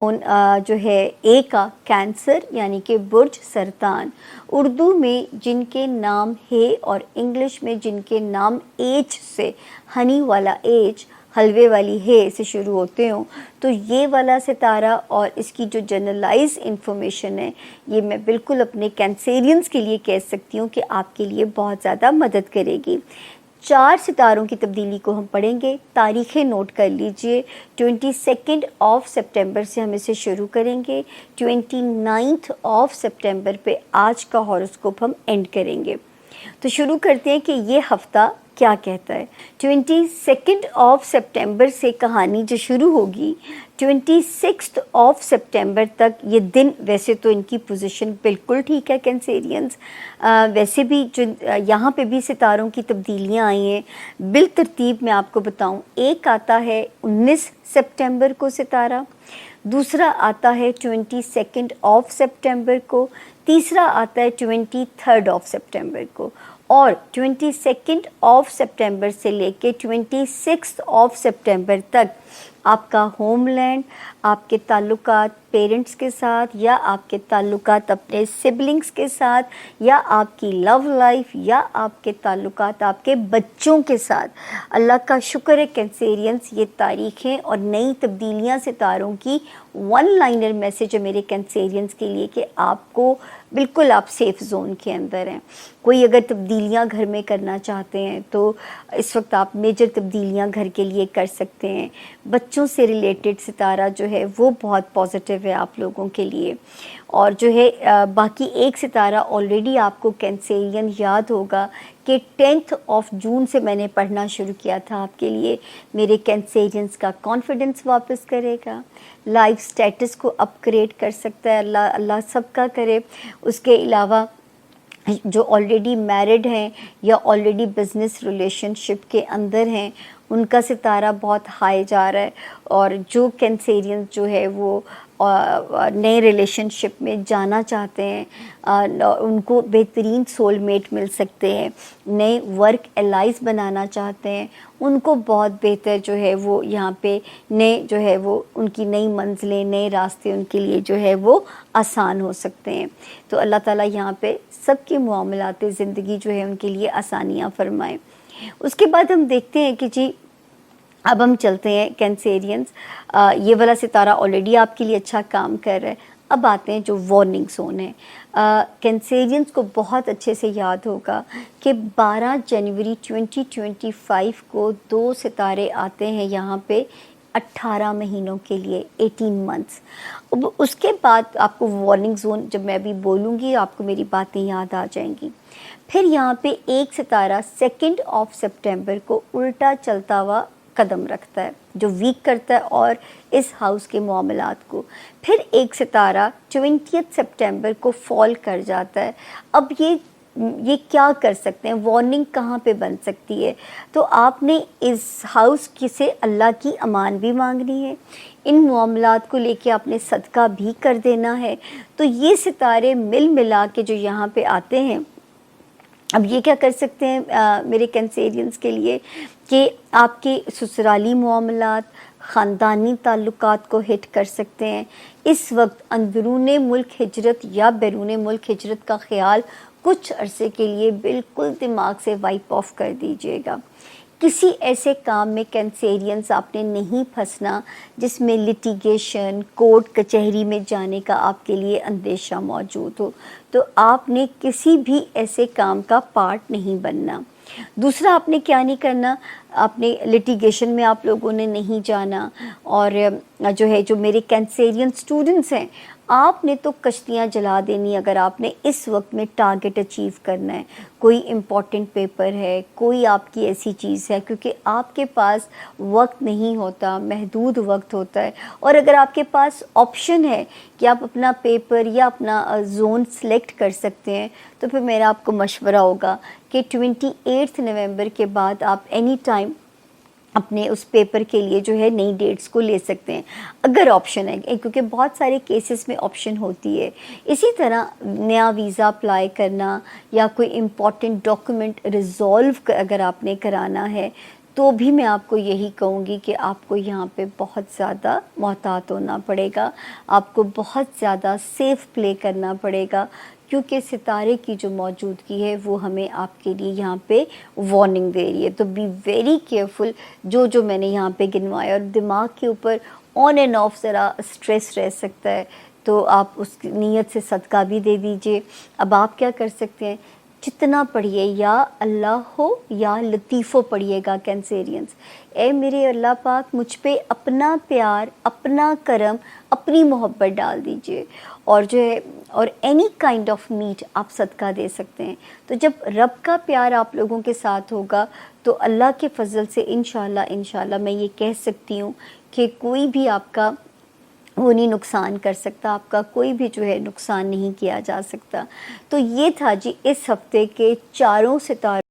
जो है ए का कैंसर यानी कि बुर्ज सरतान, उर्दू में जिनके नाम है और इंग्लिश में जिनके नाम एच से हनी वाला एच हलवे वाली है से शुरू होते हों, तो ये वाला सितारा और इसकी जो जनरलाइज इन्फॉर्मेशन है ये मैं बिल्कुल अपने कैंसेरियंस के लिए कह सकती हूँ कि आपके लिए बहुत ज़्यादा मदद करेगी। 4 सितारों की तब्दीली को हम पढ़ेंगे। तारीखें नोट कर लीजिए। 22 ऑफ सितंबर से हम इसे शुरू करेंगे। 29 सितंबर पे आज का हॉरोस्कोप हम एंड करेंगे। तो शुरू करते हैं कि ये हफ्ता क्या कहता है। 22 सितंबर से कहानी जो शुरू होगी 26 सितंबर तक, ये दिन वैसे तो इनकी पोजीशन बिल्कुल ठीक है कैंसेरियंस। वैसे भी जो यहाँ पे भी सितारों की तब्दीलियाँ आई हैं बिल तरतीब मैं आपको बताऊँ। एक आता है 19 सितंबर को सितारा, दूसरा आता है 22 सितंबर को, तीसरा आता है 23 सितंबर को, और 22 सितंबर से लेके 26 सितंबर तक आपका होमलैंड, आपके ताल्लुकात पेरेंट्स के साथ या आपके ताल्लुकात अपने सिबलिंग्स के साथ या आपकी लव लाइफ या आपके ताल्लुकात आपके बच्चों के साथ, अल्लाह का शुक्र है कैंसेरियंस, ये तारीखें और नई तब्दीलियां सितारों की वन लाइनर मैसेज है मेरे कैंसेरियंस के लिए कि आपको बिल्कुल आप सेफ़ ज़ोन के अंदर हैं। कोई अगर तब्दीलियां घर में करना चाहते हैं तो इस वक्त आप मेजर तब्दीलियां घर के लिए कर सकते हैं। बच्चों से रिलेटेड सितारा जो है वो बहुत पॉजिटिव है आप लोगों के लिए। और जो है बाकी एक सितारा ऑलरेडी आपको कैंसेरियन याद होगा कि 10 जून से मैंने पढ़ना शुरू किया था आपके लिए। मेरे कैंसेरियंस का कॉन्फिडेंस वापस करेगा, लाइफ स्टेटस को अपग्रेड कर सकता है, अल्लाह अल्लाह सबका करे। उसके अलावा जो ऑलरेडी मैरिड हैं या ऑलरेडी बिज़नेस रिलेशनशिप के अंदर हैं उनका सितारा बहुत हाई जा रहा है। और जो कैंसेरियंस जो है वो नए रिलेशनशिप में जाना चाहते हैं, उनको बेहतरीन सोलमेट मिल सकते हैं। नए वर्क एलाइज बनाना चाहते हैं उनको बहुत बेहतर जो है वो यहाँ पे नए जो है वो उनकी नई मंजिलें, नए रास्ते उनके लिए जो है वो आसान हो सकते हैं। तो अल्लाह ताला यहाँ पे सबकी मामलात ज़िंदगी जो है उनके लिए आसानियाँ फरमाएँ। उसके बाद हम देखते हैं कि जी अब हम चलते हैं कैंसेरियंस, ये वाला सितारा ऑलरेडी आपके लिए अच्छा काम कर रहा है। अब आते हैं जो वार्निंग जोन है। कैंसेरियंस को बहुत अच्छे से याद होगा कि 12 जनवरी 2025 को 2 सितारे आते हैं यहाँ पे 18 महीनों के लिए, 18 मंथ्स। अब उसके बाद आपको वार्निंग जोन जब मैं अभी बोलूँगी आपको मेरी बातें याद आ जाएंगी। फिर यहाँ पे एक सितारा 2 सितंबर को उल्टा चलता हुआ कदम रखता है जो वीक करता है और इस हाउस के मामलात को। फिर एक सितारा 20 सितंबर को फॉल कर जाता है। अब ये क्या कर सकते हैं, वार्निंग कहाँ पे बन सकती है? तो आपने इस हाउस की से अल्लाह की अमान भी मांगनी है, इन मामलात को लेके आपने सदका भी कर देना है। तो ये सितारे मिल मिला के जो यहाँ पे आते हैं, अब ये क्या कर सकते हैं मेरे कैंसेरियंस के लिए कि आपके ससुराली मामलात, ख़ानदानी ताल्लुकात को हिट कर सकते हैं। इस वक्त अंदरूने मुल्क हिजरत या बैरूने मुल्क हिजरत का ख़्याल कुछ अरसे के लिए बिल्कुल दिमाग से वाइप ऑफ कर दीजिएगा। किसी ऐसे काम में कैंसेरियंस आपने नहीं फंसना जिसमें लिटिगेशन, कोर्ट कचहरी में जाने का आपके लिए अंदेशा मौजूद हो। तो आपने किसी भी ऐसे काम का पार्ट नहीं बनना। दूसरा, आपने क्या नहीं करना, आपने लिटिगेशन में आप लोगों ने नहीं जाना। और जो है जो मेरे कैंसेरियन स्टूडेंट्स हैं, आपने तो कश्तियाँ जला देनी अगर आपने इस वक्त में टारगेट अचीव करना है। कोई इम्पॉर्टेंट पेपर है, कोई आपकी ऐसी चीज़ है, क्योंकि आपके पास वक्त नहीं होता, महदूद वक्त होता है। और अगर आपके पास ऑप्शन है कि आप अपना पेपर या अपना जोन सेलेक्ट कर सकते हैं, तो फिर मेरा आपको मशवरा होगा कि 28 नवंबर के बाद आप एनी टाइम अपने उस पेपर के लिए जो है नई डेट्स को ले सकते हैं अगर ऑप्शन है, क्योंकि बहुत सारे केसेस में ऑप्शन होती है। इसी तरह नया वीज़ा अप्लाई करना या कोई इम्पॉर्टेंट डॉक्यूमेंट रिज़ॉल्व अगर आपने कराना है تو بھی میں آپ کو یہی کہوں گی کہ آپ کو یہاں پہ بہت زیادہ محتاط ہونا پڑے گا، آپ کو بہت زیادہ سیف پلے کرنا پڑے گا، کیونکہ ستارے کی جو موجودگی ہے وہ ہمیں آپ کے لیے یہاں پہ وارننگ دے رہی ہے. تو بی ویری کیئرفل. جو میں نے یہاں پہ گنوایا، اور دماغ کے اوپر آن اینڈ آف ذرا اسٹریس رہ سکتا ہے، تو آپ اس کی نیت سے صدقہ بھی دے دیجئے. اب آپ کیا کر سکتے ہیں، جتنا پڑھیے یا اللہ ہو یا لطیفو پڑھیے گا کینسیرینز. اے میرے اللہ پاک، مجھ پہ اپنا پیار، اپنا کرم، اپنی محبت ڈال دیجئے. اور جو ہے، اور اینی کائنڈ آف میٹ آپ صدقہ دے سکتے ہیں. تو جب رب کا پیار آپ لوگوں کے ساتھ ہوگا تو اللہ کے فضل سے انشاءاللہ میں یہ کہہ سکتی ہوں کہ کوئی بھی آپ کا وہ نہیں نقصان کر سکتا، آپ کا کوئی بھی جو ہے نقصان نہیں کیا جا سکتا. تو یہ تھا جی اس ہفتے کے چاروں ستاروں